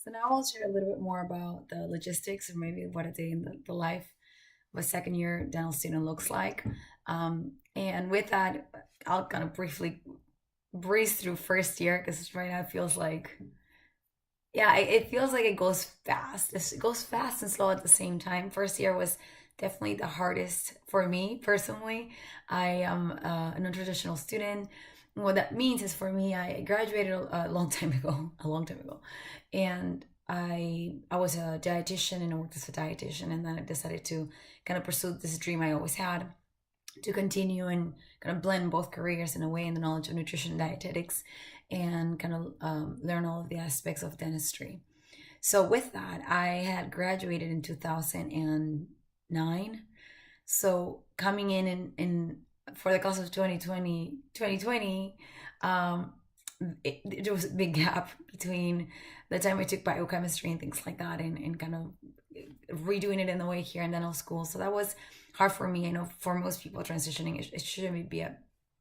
So now I'll share a little bit more about the logistics or maybe what a day in the life of a second year dental student looks like. And with that, I'll kind of briefly breeze through first year because right now it feels like, yeah, it feels like it goes fast. It goes fast and slow at the same time. First year was definitely the hardest for me personally. I am a non-traditional student. What that means is for me, I graduated a long time ago, a long time ago, and I was a dietitian and I worked as a dietitian, and then I decided to kind of pursue this dream I always had to continue and kind of blend both careers in a way in the knowledge of nutrition and dietetics and kind of learn all of the aspects of dentistry. So with that, I had graduated in 2009. So coming in for the class of 2020, um, there was a big gap between the time I took biochemistry and things like that and kind of redoing it in the way here in dental school. So that was hard for me. I know for most people transitioning, it shouldn't be a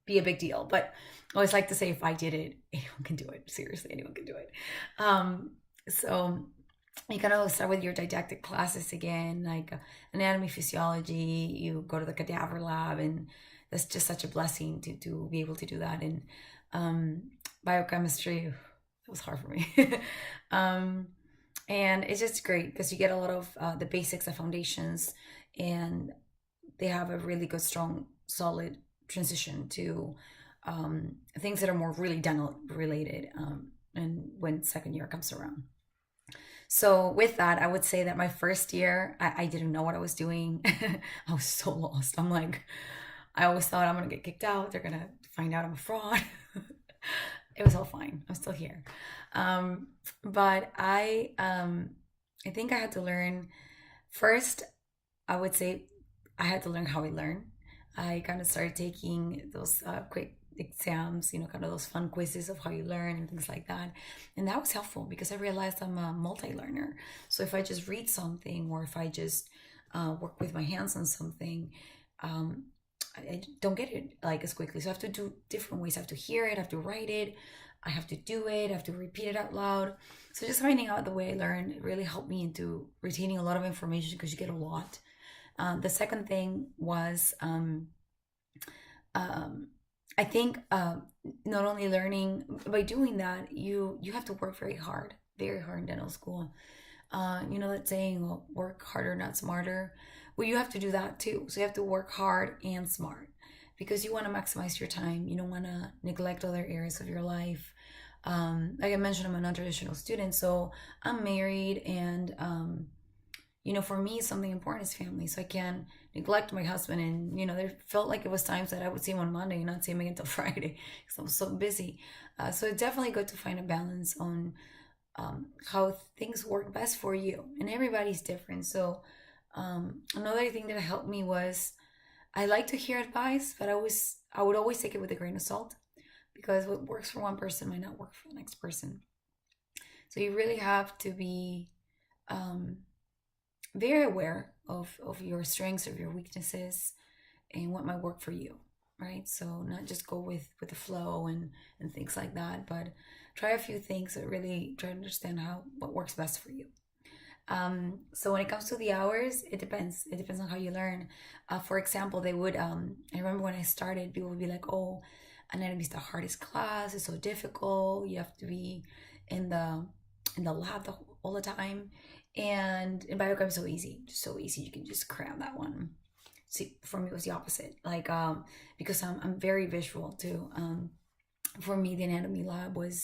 big deal. But I always like to say if I did it, anyone can do it. Seriously, anyone can do it. So you kind of start with your didactic classes again, like anatomy, physiology. You go to the cadaver lab, and that's just such a blessing to be able to do that. And um, biochemistry, it was hard for me. um, and it's just great because you get a lot of the basics, the foundations, and they have a really good, strong, solid transition to things that are more really dental related. And when second year comes around. So with that, I would say that my first year, I didn't know what I was doing. I was so lost. I'm like, I always thought I'm gonna get kicked out. They're gonna find out I'm a fraud. It was all fine. I'm still here. But I think I had to learn first. I would say I had to learn how I learn. I kind of started taking those quick exams, kind of those fun quizzes of how you learn and things like that. And that was helpful because I realized I'm a multi learner. So if I just read something or if I just work with my hands on something, um, I don't get it like as quickly. So I have to do different ways. I have to hear it, I have to write it, I have to do it, I have to repeat it out loud. So just finding out the way I learn really helped me into retaining a lot of information because you get a lot. The second thing was um, I think not only learning by doing that, you have to work very hard in dental school. You know that saying, well, work harder, not smarter. Well, you have to do that too. So you have to work hard and smart because you want to maximize your time. You don't want to neglect other areas of your life. Like I mentioned, I'm a non-traditional student, so I'm married, and for me, something important is family. So I can't neglect my husband. And, there felt like it was times that I would see him on Monday and not see him again until Friday because I was so busy. So it's definitely good to find a balance on how things work best for you. And everybody's different. So another thing that helped me was I like to hear advice, but I would always take it with a grain of salt because what works for one person might not work for the next person. So you really have to be um, very aware of your strengths, of your weaknesses, and what might work for you, right? So not just go with the flow and things like that, but try a few things that really try to understand what works best for you. So when it comes to the hours, it depends on how you learn. For example, they would I remember when I started, people would be like, oh, anatomy is the hardest class, it's so difficult, you have to be in the lab all the time. And in biochem is so easy, just so easy. You can just cram that one. See, for me, it was the opposite. Like, because I'm very visual too. For me, the anatomy lab it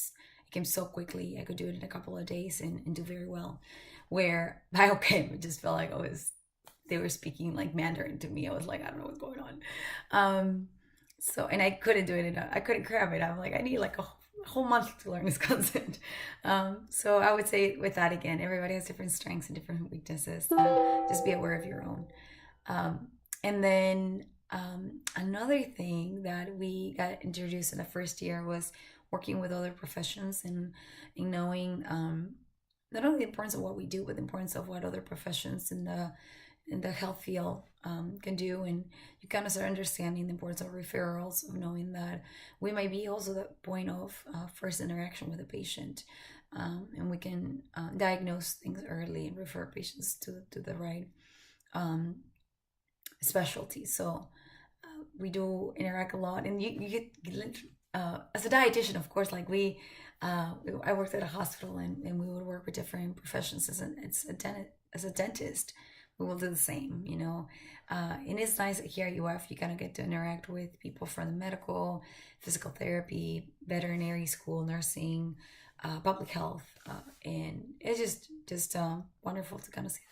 came so quickly. I could do it in a couple of days and do very well. Where biochem, it just felt like they were speaking like Mandarin to me. I was like, I don't know what's going on. So, and I couldn't do it. I couldn't cram it. I'm like, I need like a whole month to learn this concept. So I would say with that again, everybody has different strengths and different weaknesses. So just be aware of your own. Um, and then another thing that we got introduced in the first year was working with other professions and knowing not only the importance of what we do, but the importance of what other professions in the health field can do. And you kind of start understanding the importance of referrals, of knowing that we might be also the point of first interaction with a patient. and we can diagnose things early and refer patients to the right um, specialty. So we do interact a lot, and you get as a dietitian, of course, like I worked at a hospital, and we would work with different professions. As a dentist, we will do the same, you know. And it's nice here at UF, you kind of get to interact with people from the medical, physical therapy, veterinary school, nursing, public health, and it's just wonderful to kind of see